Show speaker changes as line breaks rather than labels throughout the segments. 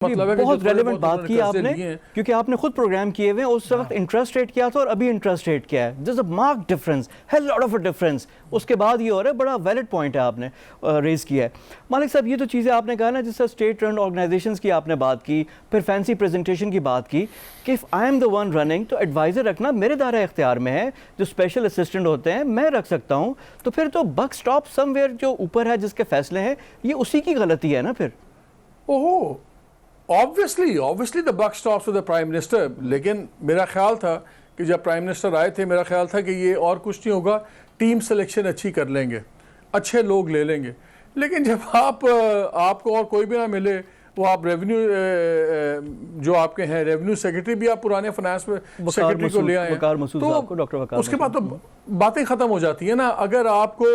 मतलब है
बहुत रेलेवेंट बात की आपने, क्योंकि आपने खुद प्रोग्राम किए हुए हैं। उस वक्त इंटरेस्ट रेट क्या था और अभी इंटरेस्ट रेट क्या है, दिस अ मार्क डिफरेंस, है लॉट ऑफ अ डिफरेंस। उसके बाद ये हो रहा है, बड़ा वैलिड पॉइंट है आपने रेज किया है। मालिक साहब, ये तो चीज़ें आपने कहा ना, जिससे स्टेट रन ऑर्गेनाइजेशंस की आपने बात की, फिर फैंसी प्रेजेंटेशन की बात की कि if I am the one running, तो एडवाइज़र रखना मेरे दायरा इख्तियार में है। जो स्पेशल असिस्टेंट होते हैं मैं रख सकता हूँ। तो फिर तो बक स्टॉप समवेयर, जो ऊपर है जिसके फैसले हैं, ये उसी की गलती है ना फिर।
ओहो, obviously the buck stops with the prime minister. लेकिन मेरा ख्याल था कि जब प्राइम मिनिस्टर आए थे, मेरा ख्याल था कि ये और कुछ नहीं होगा, टीम सिलेक्शन अच्छी कर लेंगे, अच्छे लोग ले लेंगे। लेकिन जब आपको और कोई भी ना मिले, वो आप रेवेन्यू जो आपके हैं रेवेन्यू सेक्रेटरी भी आप पुराने फाइनेंस सेक्रेटरी को ले आए, तो उसके बाद तो बातें ख़त्म हो जाती है ना। अगर आपको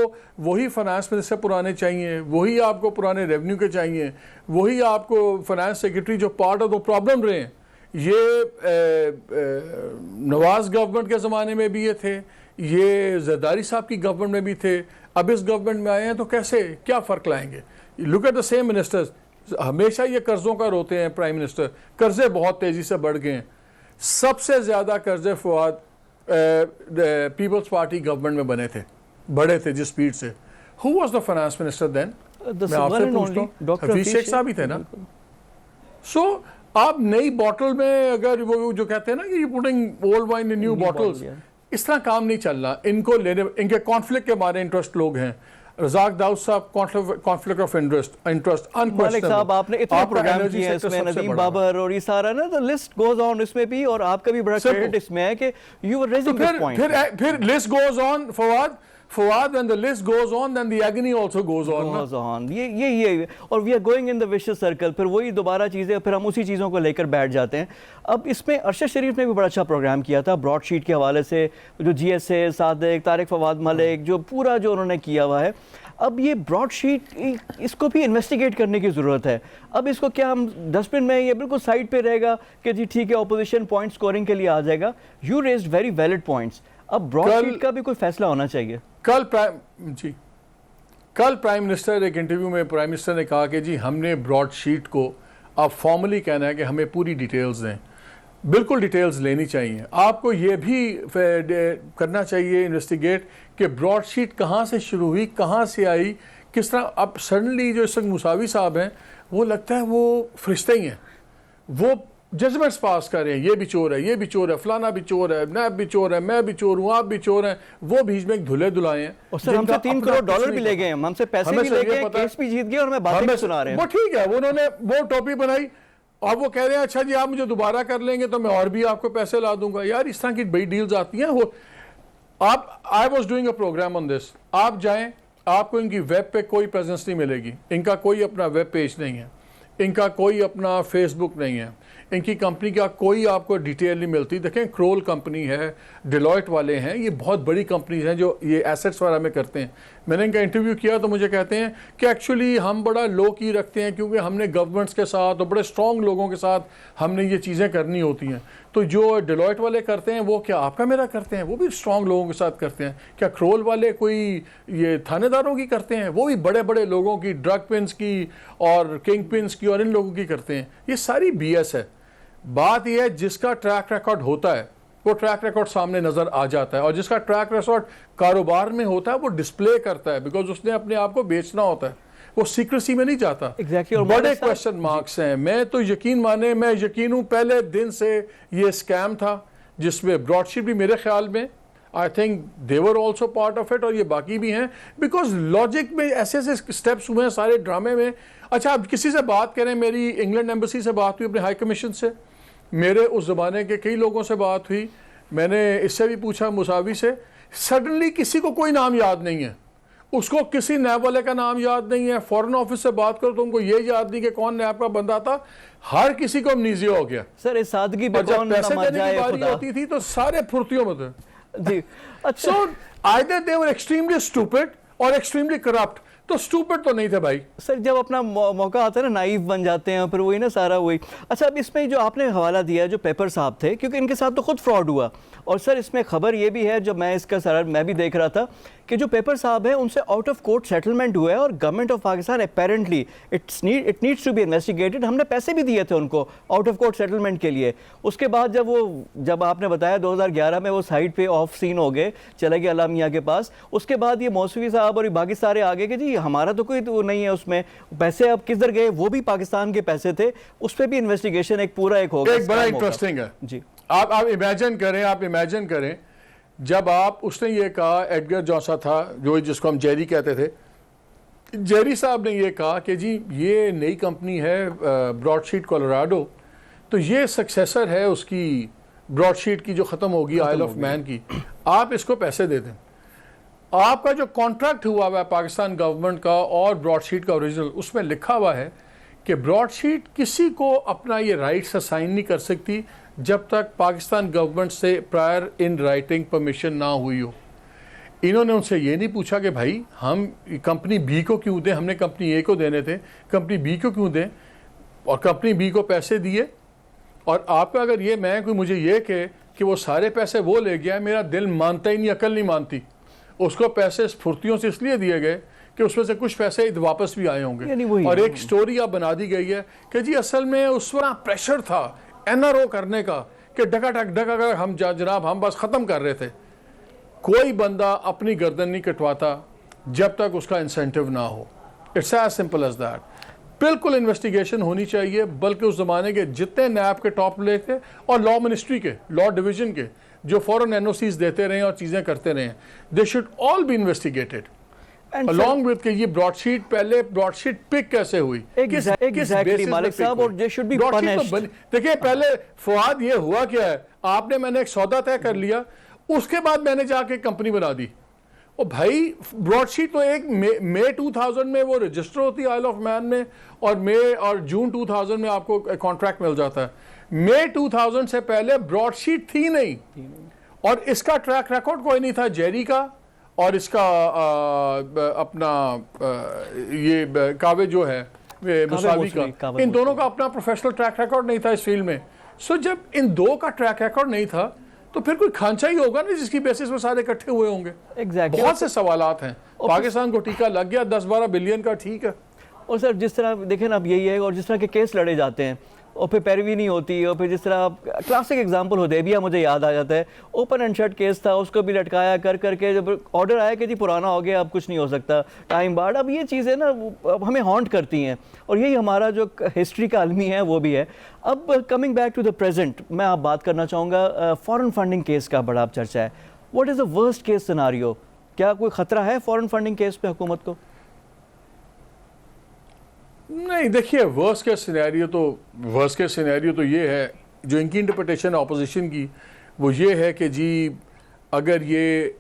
वही फाइनेंस मिनिस्टर पुराने चाहिए, वही आपको पुराने रेवेन्यू के चाहिए, वही आपको फाइनेंस सेक्रेटरी जो पार्ट ऑफ द प्रॉब्लम रहे हैं, ये नवाज गवर्नमेंट के ज़माने में भी ये थे, ये जरदारी साहब की गवर्नमेंट में भी थे, अब इस गवर्नमेंट में आए हैं, तो कैसे क्या फ़र्क लाएंगे? Look at the same ministers. हमेशा ये कर्जों का रोते हैं प्राइम मिनिस्टर, कर्जे बहुत तेजी से बढ़ गए हैं। सबसे ज्यादा कर्जे फवाद पीपल्स पार्टी गवर्नमेंट में बने थे, बड़े थे जिस स्पीड से। Who was the finance minister then? मैं आपसे पूछता हूँ, हफीज शेख साहब ही थे ना। सो आप नई बॉटल में, अगर वो जो कहते हैं ना कि putting old wine in new bottles, इस तरह काम नहीं चल रहा। इनको लेने, इनके कॉन्फ्लिक्ट के मारे इंटरेस्ट लोग हैं। रज़ाक दाऊद साहब, कॉन्फ्लिक्ट ऑफ इंटरेस्ट
मालिक साहब, आपने इतना प्रोग्राम किया है इसमें, नदीम बाबर और ये सारा ना, तो लिस्ट गोज ऑन इसमें भी, और आपका भी बड़ा क्रेडिट इसमें है कि you were raising this point.
फिर list goes on Fawad, when the list goes on, then the agony also goes on.
ये और we are going in the vicious circle। फिर वही दोबारा चीज़ें, फिर हम उसी चीज़ों को लेकर बैठ जाते हैं। अब इसमें अरशद शरीफ ने भी बड़ा अच्छा प्रोग्राम किया था ब्रॉडशीट के हवाले से, जो GSA सादिक, तारिक फवाद मलिक, जो पूरा जो उन्होंने किया हुआ है। अब ये ब्रॉडशीट, इसको भी इन्वेस्टिगेट करने की ज़रूरत है। अब इसको क्या हम डस्टबिन में, ये बिल्कुल साइड पे रहेगा कि जी ठीक है, ऑपोजिशन पॉइंट स्कोरिंग के लिए आ जाएगा। You raised very valid points. अब ब्रॉडशीट का भी कोई फैसला होना चाहिए।
कल प्राइम मिनिस्टर, एक इंटरव्यू में प्राइम मिनिस्टर ने कहा कि जी हमने ब्रॉडशीट को अब फॉर्मली कहना है कि हमें पूरी डिटेल्स दें। बिल्कुल डिटेल्स लेनी चाहिए। आपको ये भी करना चाहिए इन्वेस्टिगेट कि ब्रॉडशीट कहाँ से शुरू हुई, कहाँ से आई, किस तरह। अब सडनली जो इस वक्त मुसावी साहब हैं, वो लगता है वो फरिश्ते ही हैं, वो जजमेंट्स पास कर रहे हैं, ये भी चोर है, ये भी चोर है, फलाना भी चोर है, नैब भी चोर है, मैं भी चोर हूँ, आप भी चोर हैं। वो बीच में धुले धुलाए हैं।
और सर हमसे 3 करोड़ डॉलर भी ले गए हैं, हमसे पैसे भी ले गए, केस भी जीत गए, और मैं बातें भी सुना रहे हैं।
वो ठीक है, उन्होंने वो टॉपिक बनाई और वो कह रहे हैं अच्छा जी आप मुझे दोबारा कर लेंगे तो मैं और भी आपको पैसे ला दूंगा। यार इस तरह की बड़ी डील्स आती हैं। वो आप, I was doing a programme on this, आप जाएं, आपको इनकी वेब पे कोई प्रेजेंस नहीं मिलेगी। इनका कोई अपना वेब पेज नहीं है, इनका कोई अपना फेसबुक नहीं है, इनकी कंपनी का कोई आपको डिटेल नहीं मिलती। देखें, क्रोल कंपनी है, डिलॉयट वाले हैं, ये बहुत बड़ी कंपनीज हैं जो ये एसेट्स वगैरह में करते हैं। मैंने इनका इंटरव्यू किया तो मुझे कहते हैं कि एक्चुअली हम बड़ा लो की रखते हैं, क्योंकि हमने गवर्नमेंट्स के साथ और बड़े स्ट्रॉन्ग लोगों के साथ हमने ये चीज़ें करनी होती हैं। तो जो डिलॉयट वाले करते हैं वो क्या आपका मेरा करते हैं? वो भी स्ट्रॉन्ग लोगों के साथ करते हैं। क्या क्रोल वाले कोई ये थानेदारों की करते हैं? वो भी बड़े बड़े लोगों की, ड्रग पिन्स की और किंग पिन्स की और इन लोगों की करते हैं। ये सारी BS है। बात यह है जिसका ट्रैक रिकॉर्ड होता है वो ट्रैक रिकॉर्ड सामने नजर आ जाता है, और जिसका ट्रैक रिकॉर्ड कारोबार में होता है वो डिस्प्ले करता है, बिकॉज उसने अपने आप को बेचना होता है, वो सीक्रेसी में नहीं जाता।
Exactly, और
बड़े क्वेश्चन मार्क्स हैं। मैं तो यकीन माने, मैं यकीन हूं पहले दिन से ये स्कैम था, जिसमें ब्रॉडशीट भी मेरे ख्याल में, I think they were also part of it, और ये बाकी भी हैं, बिकॉज लॉजिक में ऐसे ऐसे स्टेप्स हुए हैं सारे ड्रामे में। अच्छा, अब किसी से बात करें, मेरी इंग्लैंड एम्बेसी से बात हुई, अपने हाई कमीशन से, मेरे उस ज़माने के कई लोगों से बात हुई, मैंने इससे भी पूछा मुसावी से, सडनली किसी को कोई नाम याद नहीं है, उसको किसी नैब वाले का नाम याद नहीं है। फॉरेन ऑफिस से बात करो तो उनको ये याद नहीं कि कौन नैब का बंदा था। हर किसी को अमनीजिया हो गया।
सर इस सादगी पे कौन
पैसे देने की बारी होती थी तो सारे फुर्तियों में थे जी। अच्छा, so either they were extremely stupid और एक्सट्रीमली करप्ट। तो स्टूपिड तो नहीं थे भाई।
सर जब अपना मौका आता है ना, नाइव बन जाते हैं, फिर वही ना सारा वही। अच्छा, अब इसमें जो आपने हवाला दिया जो पेपर साहब थे, क्योंकि इनके साथ तो खुद फ्रॉड हुआ, और सर इसमें खबर ये भी है, जब मैं इसका सर मैं भी देख रहा था कि जो पेपर साहब हैं उनसे आउट ऑफ कोर्ट सेटलमेंट हुआ है और government of Pakistan apparently it needs to be investigated, हमने पैसे भी दिए थे उनको आउट ऑफ कोर्ट सेटलमेंट के लिए। उसके बाद जब आपने बताया 2011 में वो साइड पे ऑफ सीन हो गए, चले गए अला मियां के पास, उसके बाद ये मौसवी साहब और बाकी सारे आगे कि जी हमारा तो कोई तो नहीं है उसमें, पैसे अब किधर गए, वो भी पाकिस्तान के पैसे थे, उस पर भी इन्वेस्टिगेशन एक पूरा एक होगा।
एक बड़ा इंटरेस्टिंग है
जी,
आप इमेजिन करें जब आप उसने ये कहा, एडगर जॉसा था जो जिसको हम जेरी कहते थे, जेरी साहब ने ये कहा कि जी ये नई कंपनी है ब्रॉडशीट कोलोराडो, तो ये सक्सेसर है उसकी ब्रॉडशीट की जो ख़त्म होगी आइल ऑफ मैन की, आप इसको पैसे दे दें। आपका जो कॉन्ट्रैक्ट हुआ हुआ है पाकिस्तान गवर्नमेंट का और ब्रॉडशीट का ओरिजिनल, उसमें लिखा हुआ है कि ब्रॉडशीट किसी को अपना ये राइट्स असाइन नहीं कर सकती जब तक पाकिस्तान गवर्नमेंट से प्रायर इन राइटिंग परमिशन ना हुई हो। इन्होंने उनसे ये नहीं पूछा कि भाई हम कंपनी बी को क्यों दें, हमने कंपनी ए को देने थे, कंपनी बी को क्यों दें, और कंपनी बी को पैसे दिए। और आपका अगर ये मैं कोई मुझे ये कहे कि वो सारे पैसे वो ले गया, मेरा दिल मानता ही नहीं, अकल नहीं मानती। उसको पैसे स्फूर्तियों से इसलिए दिए गए कि उसमें से कुछ पैसे वापस भी आए होंगे। और एक स्टोरी अब बना दी गई है कि जी असल में उस वक्त प्रेशर था एनआरओ करने का कि डका हम जनाब हम बस ख़त्म कर रहे थे। कोई बंदा अपनी गर्दन नहीं कटवाता जब तक उसका इंसेंटिव ना हो। It's as simple as that. बिल्कुल इन्वेस्टिगेशन होनी चाहिए, बल्कि उस ज़माने के जितने नैब के टॉप ले थे और लॉ मिनिस्ट्री के, लॉ डिवीज़न के जो फॉरेन एनओसीज देते रहे और चीज़ें करते रहे, they should all be investigated along with कि ये ब्रॉडशीट पहले ब्रॉडशीट पिक कैसे हुई,
एग्जैक्टली मालिक साहब, और दे शुड बी पनिश्ड।
देखिए पहले फवाद ये हुआ क्या है, आपने मैंने एक सौदा तय कर लिया, उसके बाद मैंने जाके कंपनी बना दी। ओ भाई ब्रॉडशीट तो एक मई 2000 में वो रजिस्टर होती है आइल ऑफ मैन में, और मई और जून 2000 में आपको कॉन्ट्रैक्ट मिल जाता है। मई 2000 से पहले ब्रॉडशीट थी नहीं, और इसका ट्रैक रिकॉर्ड कोई नहीं था जेरी का और इसका अपना ये कावे जो है मुसावी का, इन दोनों का अपना प्रोफेशनल ट्रैक रिकॉर्ड नहीं था इस फील्ड में। सो जब इन दो का ट्रैक रिकॉर्ड नहीं था तो फिर कोई खांचा ही होगा ना जिसकी बेसिस में सारे इकट्ठे हुए होंगे।
Exactly.
बहुत से सवालात हैं। पाकिस्तान को टीका लग गया 10-12 बिलियन का, ठीक है।
और सर जिस तरह देखें ना, अब यही है, और जिस तरह के केस लड़े जाते हैं और फिर पैरवी नहीं होती, और फिर जिस तरह क्लासिक एग्जांपल हुदैबिया मुझे याद आ जाता है, ओपन एंड शट केस था, उसको भी लटकाया कर करके जब ऑर्डर आया कि जी पुराना हो गया अब कुछ नहीं हो सकता, टाइम बाद, अब ये चीज़ें ना अब हमें हॉन्ट करती हैं, और यही हमारा जो हिस्ट्री का आलमी है वो भी है। अब coming back to the present, मैं आप बात करना चाहूँगा फॉरेन फंडिंग केस का बड़ा चर्चा है। What is the worst case scenario? क्या कोई ख़तरा है फॉरेन फंडिंग केस पे हुकूमत को?
नहीं, देखिए वर्स्ट केस सिनेरियो तो ये है, जो इनकी इंटरप्रिटेशन ऑपोजिशन की वो ये है कि जी अगर ये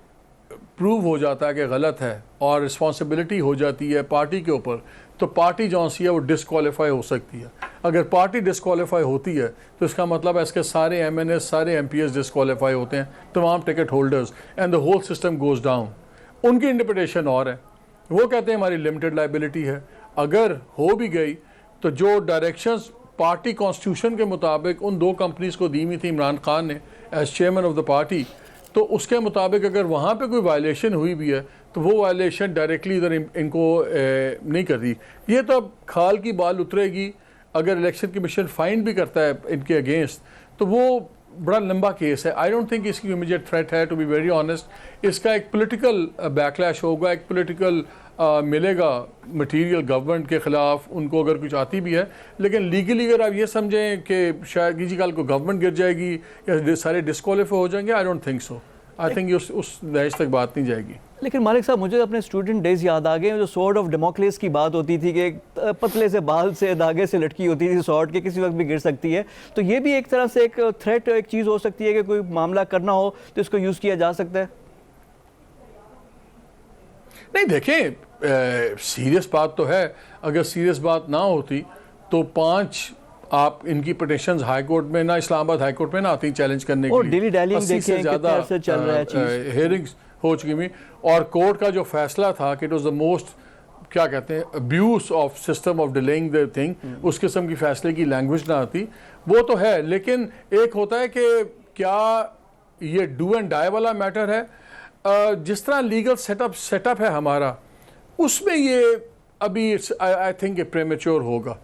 प्रूव हो जाता है कि गलत है और रिस्पॉन्सिबिलिटी हो जाती है पार्टी के ऊपर, तो पार्टी जो सी है वो डिसक्वालीफाई हो सकती है। अगर पार्टी डिसक्वालीफाई होती है तो इसका मतलब है इसके सारे MNS सारे MPs डिसक्वालीफाई होते हैं, तमाम ticket holders, and the whole system goes down. उनकी इंटरप्रिटेशन और है, वो कहते हैं हमारी लिमिटेड लाइबिलिटी है। अगर हो भी गई तो जो डायरेक्शंस पार्टी कॉन्स्टिट्यूशन के मुताबिक उन दो कंपनीज को दी हुई थी इमरान खान ने as chairman of the party, तो उसके मुताबिक अगर वहाँ पे कोई वायलेशन हुई भी है तो वो वायलेशन डायरेक्टली इधर इनको नहीं करती। ये तो अब खाल की बाल उतरेगी। अगर इलेक्शन कमीशन फाइन भी करता है इनके अगेंस्ट तो वो बड़ा लंबा केस है। आई डोंट थिंक इसकी इमीडिएट थ्रेट है, टू बी वेरी ऑनेस्ट। इसका एक पॉलिटिकल बैकलैश होगा, एक पॉलिटिकल मिलेगा मटेरियल गवर्नमेंट के ख़िलाफ़ उनको अगर कुछ आती भी है, लेकिन लीगली अगर आप ये समझें कि शायद किसी कल को गवर्नमेंट गिर जाएगी या सारे डिस्क्वालीफाई हो जाएंगे, आई don't think so. I think उस दहेज तक बात नहीं जाएगी।
लेकिन मालिक साहब मुझे अपने स्टूडेंट डेज याद आ गए, जो स्वॉर्ड ऑफ डेमोक्रेसी की बात होती थी कि एक पतले से बाल से धागे से लटकी होती थी स्वॉर्ड के, किसी वक्त भी गिर सकती है। तो ये भी एक तरह से एक थ्रेट, एक चीज़ हो सकती है कि कोई मामला करना हो तो इसको यूज़ किया जा सकता है।
नहीं देखें, सीरियस बात तो है। अगर सीरियस बात ना होती तो 5 आप इनकी पिटिशंस हाई कोर्ट में ना, इस्लामाबाद हाई कोर्ट में ना आती चैलेंज करने के लिए। 80 से ज़्यादा हेयरिंग्स हो चुकी हुई, और कोर्ट का जो फैसला था कि इट वाज द मोस्ट, क्या कहते हैं, abuse of system of delaying the thing, उस किस्म की फैसले की लैंग्वेज ना आती, वो तो है। लेकिन एक होता है कि क्या ये डू एंड डाई वाला मैटर है, जिस तरह लीगल सेटअप है हमारा, उसमें ये अभी आई थिंक प्रेमेच्योर होगा।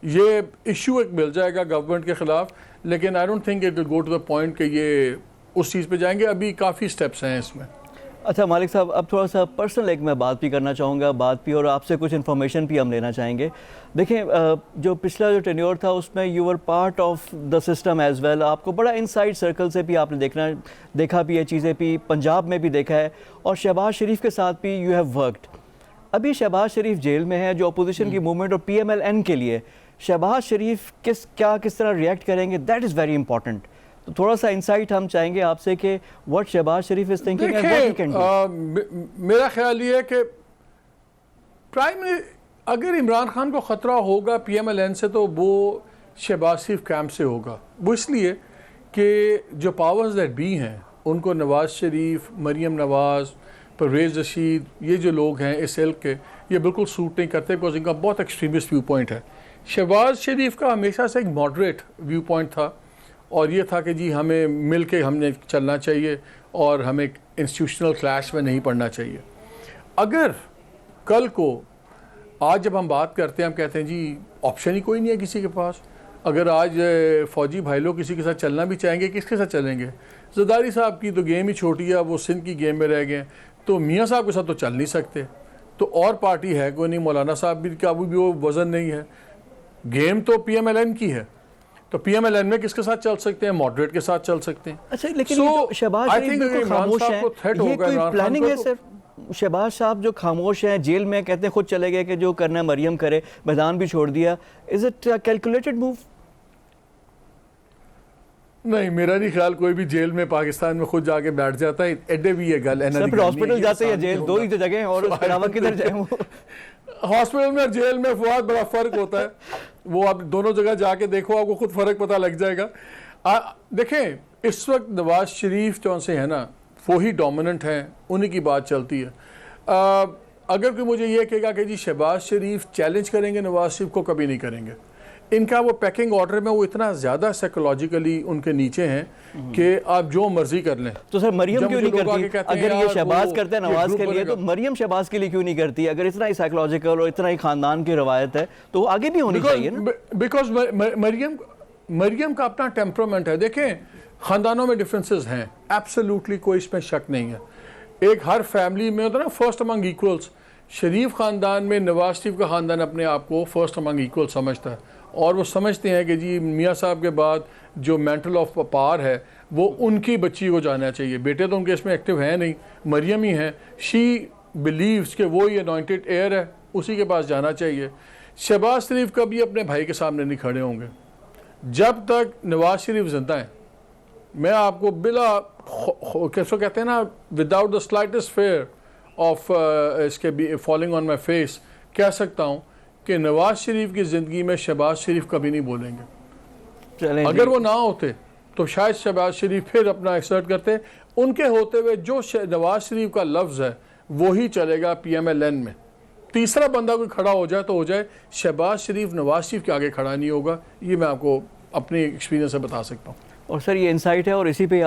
ये इशू एक मिल जाएगा गवर्नमेंट के ख़िलाफ़, लेकिन I don't think it will go to the point कि ये उस चीज़ पे जाएंगे। अभी काफ़ी स्टेप्स हैं इसमें।
अच्छा मालिक साहब, अब थोड़ा सा पर्सनल एक मैं बात भी करना चाहूँगा, बात भी, और आपसे कुछ इन्फॉर्मेशन भी हम लेना चाहेंगे। देखें, जो पिछला जो टेन्योर था उसमें you were part of the system as well, आपको बड़ा इनसाइड सर्कल से भी आपने देखा भी ये चीज़ें भी, पंजाब में भी देखा है, और शहबाज शरीफ के साथ भी यू हैव वर्कड। अभी शहबाज शरीफ जेल में है, जो अपोजिशन की मूवमेंट और PMLN के लिए शहबाज शरीफ किस तरह रिएक्ट करेंगे, दैट इज़ वेरी इंपॉर्टेंट। तो थोड़ा सा इंसाइट हम चाहेंगे आपसे कि what Shehbaz Sharif is thinking and what he can do.
मेरा ख्याल ये है कि अगर इमरान खान को ख़तरा होगा PMLN से, तो वो शहबाज शरीफ कैंप से होगा। वो इसलिए कि जो पावर्स दैट बी हैं उनको नवाज़ शरीफ, मरीम नवाज़, परवेज़ रशीद, ये जो लोग हैं इस इल्क के, ये बिल्कुल सूट नहीं करते, बिकॉज इनका बहुत एक्सट्रीमिस्ट व्यू पॉइंट है। शहबाज शरीफ का हमेशा से एक मॉडरेट व्यू पॉइंट था, और ये था कि जी हमें मिल के हमने चलना चाहिए और हमें इंस्टीट्यूशनल क्लैश में नहीं पड़ना चाहिए। अगर कल को, आज जब हम बात करते हैं, हम कहते हैं जी ऑप्शन ही कोई नहीं है किसी के पास। अगर आज फ़ौजी भाई लोग किसी के साथ चलना भी चाहेंगे, किसके साथ चलेंगे? ज़रदारी साहब की तो गेम ही छोटी है, वो सिंध की गेम में रह गए, तो मियाँ साहब के साथ तो चल नहीं सकते। तो और पार्टी है कोई नहीं, मौलाना साहब भी का भी वो वज़न नहीं है। गेम तो PMLN की है, तो PMLN में किसके साथ चल सकते हैं? मॉडरेट के साथ चल सकते हैं।
अच्छा, लेकिन ये तो शहबाज शरीफ बिल्कुल खामोश है, ये कोई प्लानिंग है सर? शहबाज साहब जो खामोश हैं, जेल में, कहते हैं खुद चले गए कि जो करना है मरियम करे, मैदान भी छोड़ दिया, इज इट कैलकुलेटेड मूव?
नहीं, मेरा नहीं ख्याल कोई भी जेल में पाकिस्तान में खुद जाके बैठ जाता है। एडे भी ये गल
है, हॉस्पिटल जाते हैं, जेल दो ही तो जगह हैं, और उसके अलावा किधर जाए वो?
हॉस्पिटल में और जेल में बहुत बड़ा फ़र्क होता है। वो आप दोनों जगह जाके देखो, आपको खुद फ़र्क पता लग जाएगा। देखें, इस वक्त नवाज शरीफ जो से है ना, वो ही डोमिनेंट हैं, उन्हीं की बात चलती है। अगर कोई मुझे ये कहेगा कि जी शहबाज शरीफ चैलेंज करेंगे नवाज शरीफ को, कभी नहीं करेंगे। इनका वो पैकिंग ऑर्डर में वो इतना ज़्यादा साइकोलॉजिकली उनके नीचे हैं कि आप जो मर्जी कर लें।
तो सर मरियम क्यों नहीं करती? अगर ये शहबाज करते हैं नवाज के लिए, तो मरियम शहबाज के लिए क्यों नहीं करती? अगर इतना ही साइकोलॉजिकल और इतना ही खानदान की रवायत है, तो आगे भी होनी चाहिए ना।
बिकॉज मरियम का अपना टेम्परामेंट है। देखें, ख़ानदानों में डिफरेंसेस हैं, एब्सोल्युटली कोई इसमें शक नहीं है। एक हर फैमिली में होता है ना फर्स्ट अमंग इक्वल्स। शरीफ ख़ानदान में नवाज शरीफ का ख़ानदान अपने आप को फर्स्ट अमंग इक्वल समझता है, और वो समझते हैं कि जी मियाँ साहब के बाद जो मेंटल ऑफ पावर है वो उनकी बच्ची को जाना चाहिए। बेटे तो उनके इसमें एक्टिव हैं नहीं, मरियम ही हैं। शी बिलीव्स कि वो ही अनॉइंटेड एयर है, उसी के पास जाना चाहिए। शहबाज शरीफ कभी अपने भाई के सामने नहीं खड़े होंगे जब तक नवाज शरीफ जिंदा है। मैं आपको बिला कैसे कहते हैं ना, without the slightest fair of इसके फॉलिंग ऑन माई फेस, कह सकता हूँ कि नवाज शरीफ की ज़िंदगी में शहबाज शरीफ कभी नहीं बोलेंगे। अगर वो ना होते तो शायद शहबाज शरीफ फिर अपना एक्सर्ट करते। उनके होते हुए जो नवाज शरीफ का लफ्ज़ है वो ही चलेगा PMLN में। तीसरा बंदा कोई खड़ा हो जाए तो हो जाए, शहबाज शरीफ नवाज शरीफ के आगे खड़ा नहीं होगा। ये मैं आपको अपने एक्सपीरियंस से बता सकता हूँ।
और सर ये इंसाइट है, और इसी पे